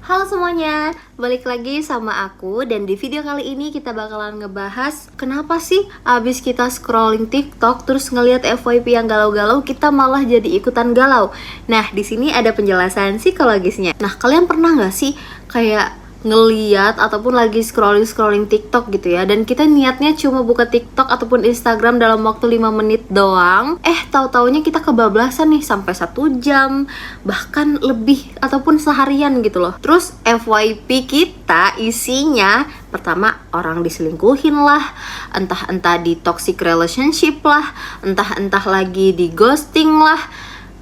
Halo semuanya, balik lagi sama aku. Dan di video kali ini kita bakalan ngebahas kenapa sih abis kita scrolling TikTok terus ngelihat FYP yang galau-galau, kita malah jadi ikutan galau. Nah, di sini ada penjelasan psikologisnya. Nah, kalian pernah nggak sih kayak ngeliat ataupun lagi scrolling TikTok gitu ya, dan kita niatnya cuma buka TikTok ataupun Instagram dalam waktu 5 menit doang, tahu-taunya kita kebablasan nih sampai 1 jam bahkan lebih ataupun seharian gitu loh. Terus FYP kita isinya pertama orang diselingkuhin lah, entah di toxic relationship lah, entah lagi di ghosting lah.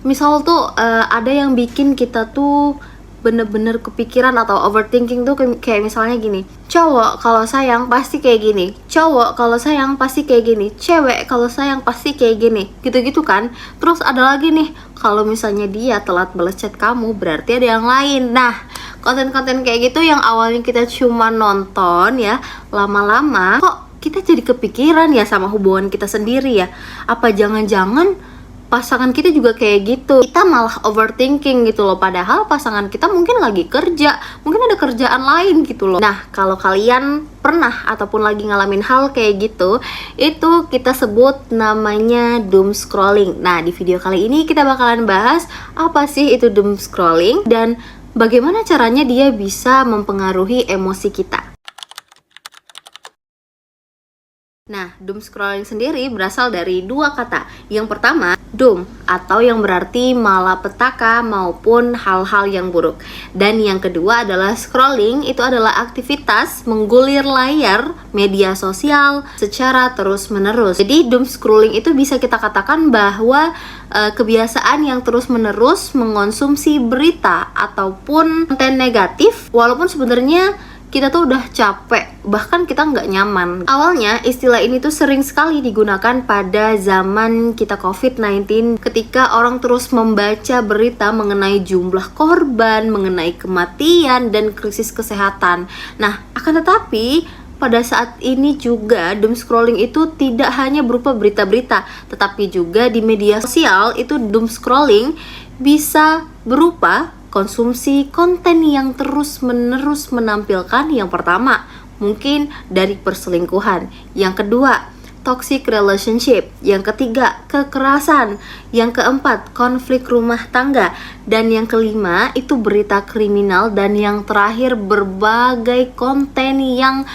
Misal tuh ada yang bikin kita tuh bener-bener kepikiran atau overthinking tuh kayak misalnya gini, cowok kalau sayang pasti kayak gini, cowok kalau sayang pasti kayak gini, cewek kalau sayang pasti kayak gini, gitu-gitu kan. Terus ada lagi nih, kalau misalnya dia telat balas chat kamu berarti ada yang lain. Nah, konten-konten kayak gitu yang awalnya kita cuma nonton ya, lama-lama kok kita jadi kepikiran ya sama hubungan kita sendiri ya. Apa jangan-jangan pasangan kita juga kayak gitu, kita malah overthinking gitu loh, padahal pasangan kita mungkin lagi kerja, mungkin ada kerjaan lain gitu loh. Nah, kalau kalian pernah ataupun lagi ngalamin hal kayak gitu, itu kita sebut namanya doom scrolling. Nah, di video kali ini kita bakalan bahas apa sih itu doom scrolling dan bagaimana caranya dia bisa mempengaruhi emosi kita. Nah, doom scrolling sendiri berasal dari dua kata. Yang pertama, doom, atau yang berarti malapetaka maupun hal-hal yang buruk. Dan yang kedua adalah scrolling, itu adalah aktivitas menggulir layar media sosial secara terus-menerus. Jadi doom scrolling itu bisa kita katakan bahwa kebiasaan yang terus-menerus mengonsumsi berita ataupun konten negatif, walaupun sebenarnya kita tuh udah capek, bahkan kita nggak nyaman. Awalnya istilah ini tuh sering sekali digunakan pada zaman kita COVID-19, ketika orang terus membaca berita mengenai jumlah korban, mengenai kematian dan krisis kesehatan. Nah, akan tetapi pada saat ini juga doom scrolling itu tidak hanya berupa berita-berita, tetapi juga di media sosial itu doom scrolling bisa berupa konsumsi konten yang terus-menerus menampilkan. Yang pertama, mungkin dari perselingkuhan. Yang kedua, toxic relationship. Yang ketiga, kekerasan. Yang keempat, konflik rumah tangga. Dan yang kelima, itu berita kriminal. Dan yang terakhir, berbagai konten yang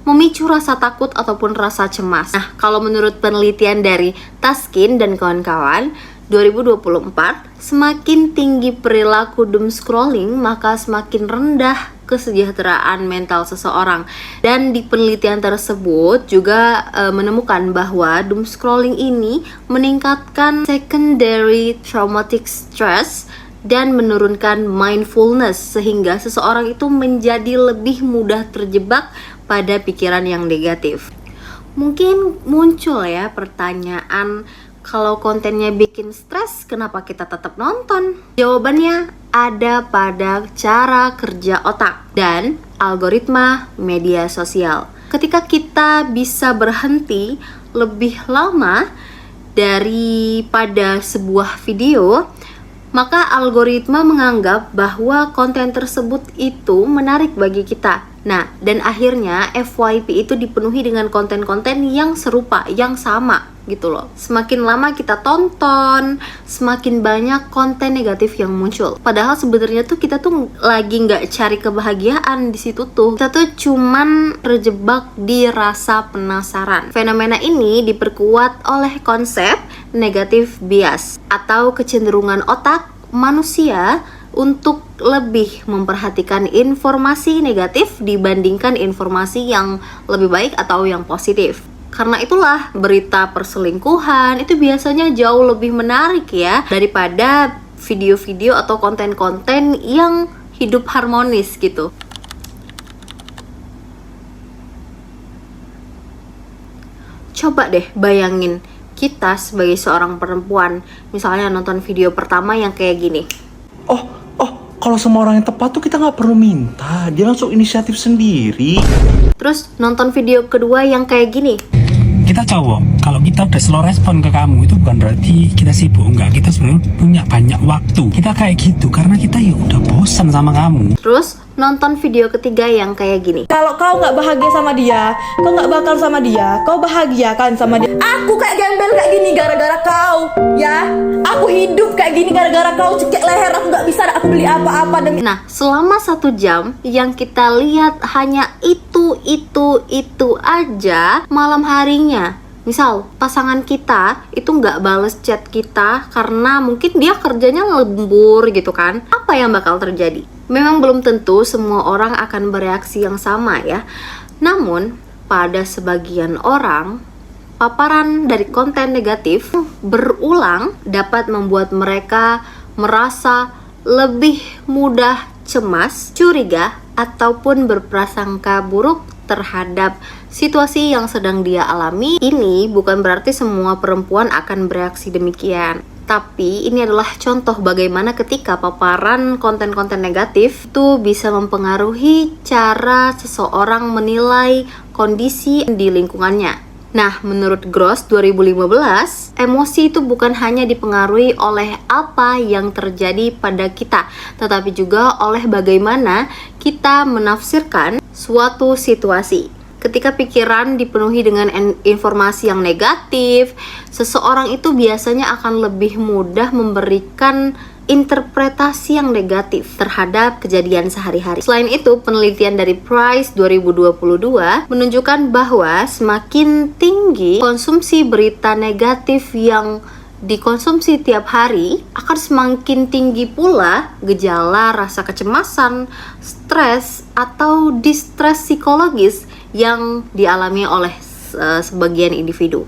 memicu rasa takut ataupun rasa cemas. Nah, kalau menurut penelitian dari Taskin dan kawan-kawan, 2024, semakin tinggi perilaku doom scrolling, maka semakin rendah kesejahteraan mental seseorang. Dan di penelitian tersebut juga menemukan bahwa doom scrolling ini meningkatkan secondary traumatic stress dan menurunkan mindfulness, sehingga seseorang itu menjadi lebih mudah terjebak pada pikiran yang negatif. Mungkin muncul ya pertanyaan, kalau kontennya bikin stres, kenapa kita tetap nonton? Jawabannya ada pada cara kerja otak dan algoritma media sosial. Ketika kita bisa berhenti lebih lama daripada sebuah video, maka algoritma menganggap bahwa konten tersebut itu menarik bagi kita. Nah, dan akhirnya FYP itu dipenuhi dengan konten-konten yang serupa, yang sama gitu loh. Semakin lama kita tonton, semakin banyak konten negatif yang muncul. Padahal sebenarnya tuh kita tuh lagi nggak cari kebahagiaan di situ tuh. Kita tuh cuman terjebak di rasa penasaran. Fenomena ini diperkuat oleh konsep negative bias atau kecenderungan otak manusia untuk lebih memperhatikan informasi negatif dibandingkan informasi yang lebih baik atau yang positif. Karena itulah berita perselingkuhan itu biasanya jauh lebih menarik ya daripada video-video atau konten-konten yang hidup harmonis gitu. Coba deh bayangin, kita sebagai seorang perempuan misalnya nonton video pertama yang kayak gini. Kalau sama orang yang tepat tuh kita nggak perlu minta, dia langsung inisiatif sendiri. Terus nonton video kedua yang kayak gini. Kita cowok, kalau kita udah slow respon ke kamu, itu bukan berarti kita sibuk. Enggak, kita sebenarnya punya banyak waktu. Kita kayak gitu karena kita ya udah bosan sama kamu. Terus nonton video ketiga yang kayak gini. Kalau kau nggak bahagia sama dia, kau nggak bakal sama dia, kau bahagia kan sama dia. Aku kayak gembel kayak gini gara-gara kau, ya. Aku hidup kayak gini gara-gara kau, cekek leher, aku nggak bisa aku beli apa-apa demi. Nah, selama 1 jam yang kita lihat hanya itu aja malam harinya. Misal pasangan kita itu nggak bales chat kita karena mungkin dia kerjanya lembur gitu kan. Apa yang bakal terjadi? Memang belum tentu semua orang akan bereaksi yang sama ya. Namun pada sebagian orang, paparan dari konten negatif berulang dapat membuat mereka merasa lebih mudah cemas, curiga, ataupun berprasangka buruk terhadap situasi yang sedang dia alami. Ini bukan berarti semua perempuan akan bereaksi demikian. Tapi ini adalah contoh bagaimana ketika paparan konten-konten negatif itu bisa mempengaruhi cara seseorang menilai kondisi di lingkungannya. Nah, menurut Gross 2015, emosi itu bukan hanya dipengaruhi oleh apa yang terjadi pada kita, tetapi juga oleh bagaimana kita menafsirkan suatu situasi. Ketika pikiran dipenuhi dengan informasi yang negatif, seseorang itu biasanya akan lebih mudah memberikan interpretasi yang negatif terhadap kejadian sehari-hari. Selain itu, penelitian dari Price 2022 menunjukkan bahwa semakin tinggi konsumsi berita negatif yang dikonsumsi tiap hari, akan semakin tinggi pula gejala rasa kecemasan, stres, atau distress psikologis yang dialami oleh sebagian individu.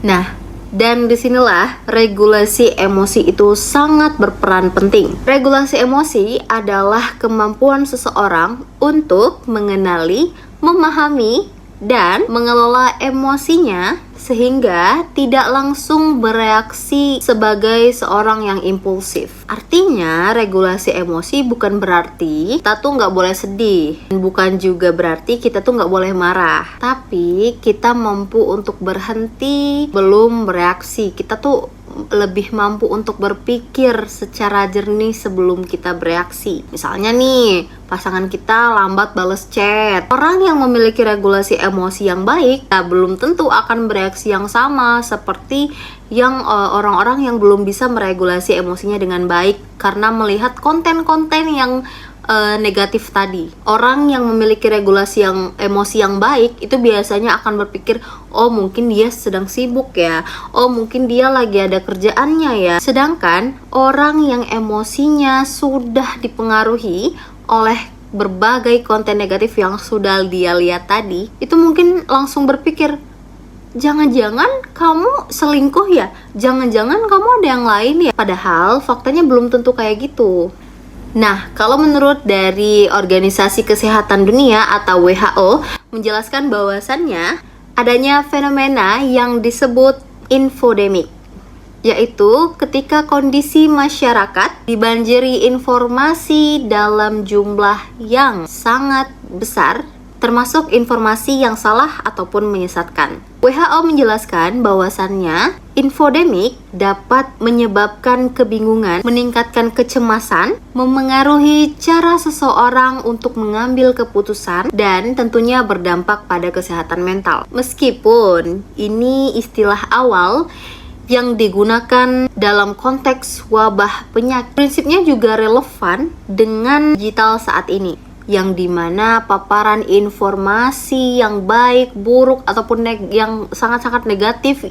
Nah, dan disinilah regulasi emosi itu sangat berperan penting. Regulasi emosi adalah kemampuan seseorang untuk mengenali, memahami, dan mengelola emosinya sehingga tidak langsung bereaksi sebagai seorang yang impulsif. Artinya, regulasi emosi bukan berarti kita tuh nggak boleh sedih, bukan juga berarti kita tuh nggak boleh marah. Tapi kita mampu untuk berhenti belum bereaksi. Kita tuh lebih mampu untuk berpikir secara jernih sebelum kita bereaksi. Misalnya nih, pasangan kita lambat bales chat. Orang yang memiliki regulasi emosi yang baik, belum tentu akan bereaksi yang sama seperti yang orang-orang yang belum bisa meregulasi emosinya dengan baik karena melihat konten-konten yang negatif tadi. Orang yang memiliki regulasi emosi yang baik itu biasanya akan berpikir, oh mungkin dia sedang sibuk ya, oh mungkin dia lagi ada kerjaannya ya. Sedangkan orang yang emosinya sudah dipengaruhi oleh berbagai konten negatif yang sudah dia lihat tadi, itu mungkin langsung berpikir, jangan-jangan kamu selingkuh ya, jangan-jangan kamu ada yang lain ya. Padahal faktanya belum tentu kayak gitu. Nah, kalau menurut dari Organisasi Kesehatan Dunia atau WHO menjelaskan bahwasannya adanya fenomena yang disebut infodemik, yaitu ketika kondisi masyarakat dibanjiri informasi dalam jumlah yang sangat besar, termasuk informasi yang salah ataupun menyesatkan. WHO menjelaskan bahwasannya infodemik dapat menyebabkan kebingungan, meningkatkan kecemasan, memengaruhi cara seseorang untuk mengambil keputusan, dan tentunya berdampak pada kesehatan mental. Meskipun ini istilah awal yang digunakan dalam konteks wabah penyakit, prinsipnya juga relevan dengan digital saat ini, yang dimana paparan informasi yang baik, buruk, ataupun yang sangat-sangat negatif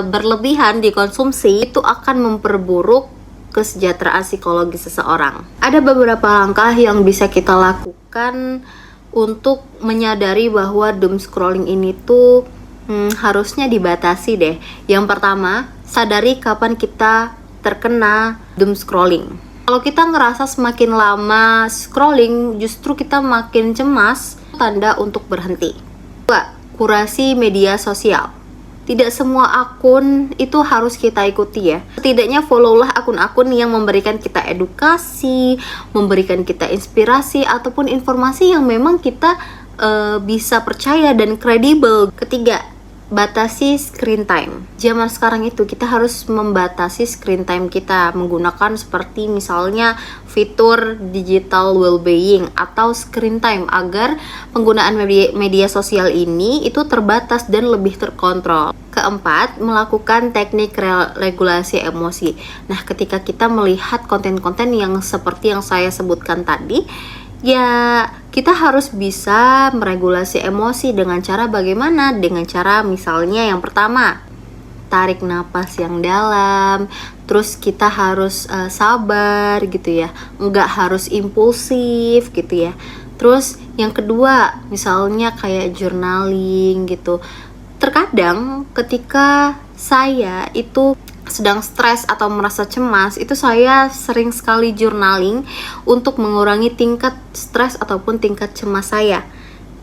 berlebihan dikonsumsi itu akan memperburuk kesejahteraan psikologis seseorang. Ada beberapa langkah yang bisa kita lakukan untuk menyadari bahwa doom scrolling ini tuh harusnya dibatasi deh. Yang pertama, sadari kapan kita terkena doom scrolling. Kalau kita ngerasa semakin lama scrolling, justru kita makin cemas, tanda untuk berhenti. 2. Kurasi media sosial. Tidak semua akun itu harus kita ikuti ya. Setidaknya followlah akun-akun yang memberikan kita edukasi, memberikan kita inspirasi, ataupun informasi yang memang kita bisa percaya dan kredibel. 3. batasi screen time. Zaman sekarang itu kita harus membatasi screen time kita menggunakan seperti misalnya fitur digital well-being atau screen time agar penggunaan media sosial ini itu terbatas dan lebih terkontrol. Keempat, melakukan teknik regulasi emosi. Nah, ketika kita melihat konten-konten yang seperti yang saya sebutkan tadi, ya kita harus bisa meregulasi emosi dengan cara bagaimana? Dengan cara misalnya yang pertama, tarik napas yang dalam, terus kita harus sabar gitu ya, nggak harus impulsif gitu ya. Terus yang kedua, misalnya kayak journaling gitu. Terkadang ketika saya itu sedang stres atau merasa cemas, itu saya sering sekali journaling untuk mengurangi tingkat stres ataupun tingkat cemas saya.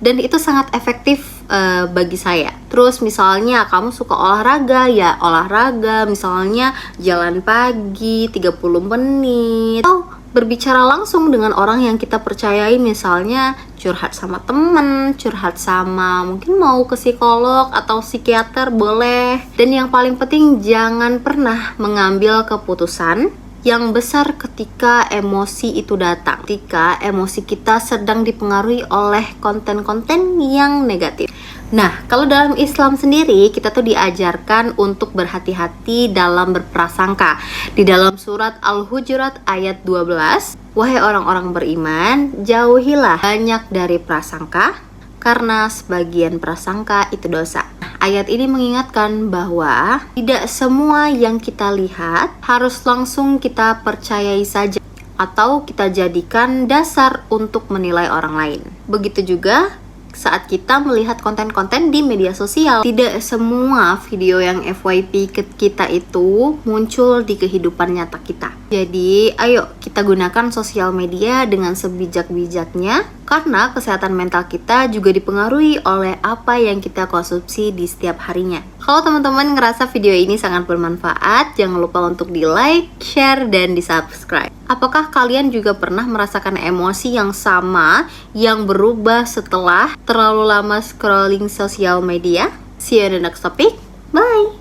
Dan itu sangat efektif bagi saya. Terus misalnya kamu suka olahraga, ya olahraga, misalnya jalan pagi 30 menit atau berbicara langsung dengan orang yang kita percayai, misalnya curhat sama temen, curhat sama mungkin mau ke psikolog atau psikiater boleh. Dan yang paling penting, jangan pernah mengambil keputusan yang besar ketika emosi itu datang, ketika emosi kita sedang dipengaruhi oleh konten-konten yang negatif. Nah, kalau dalam Islam sendiri, kita tuh diajarkan untuk berhati-hati dalam berprasangka. Di dalam surat Al-Hujurat ayat 12, wahai orang-orang beriman, jauhilah banyak dari prasangka, karena sebagian prasangka itu dosa. Ayat ini mengingatkan bahwa tidak semua yang kita lihat harus langsung kita percayai saja atau kita jadikan dasar untuk menilai orang lain. Begitu juga saat kita melihat konten-konten di media sosial, tidak semua video yang FYP kita itu muncul di kehidupan nyata kita. Jadi, ayo kita gunakan sosial media dengan sebijak-bijaknya, karena kesehatan mental kita juga dipengaruhi oleh apa yang kita konsumsi di setiap harinya. Kalau teman-teman ngerasa video ini sangat bermanfaat, jangan lupa untuk di-like, share, dan di-subscribe. Apakah kalian juga pernah merasakan emosi yang sama yang berubah setelah terlalu lama scrolling sosial media? See you in the next topic. Bye!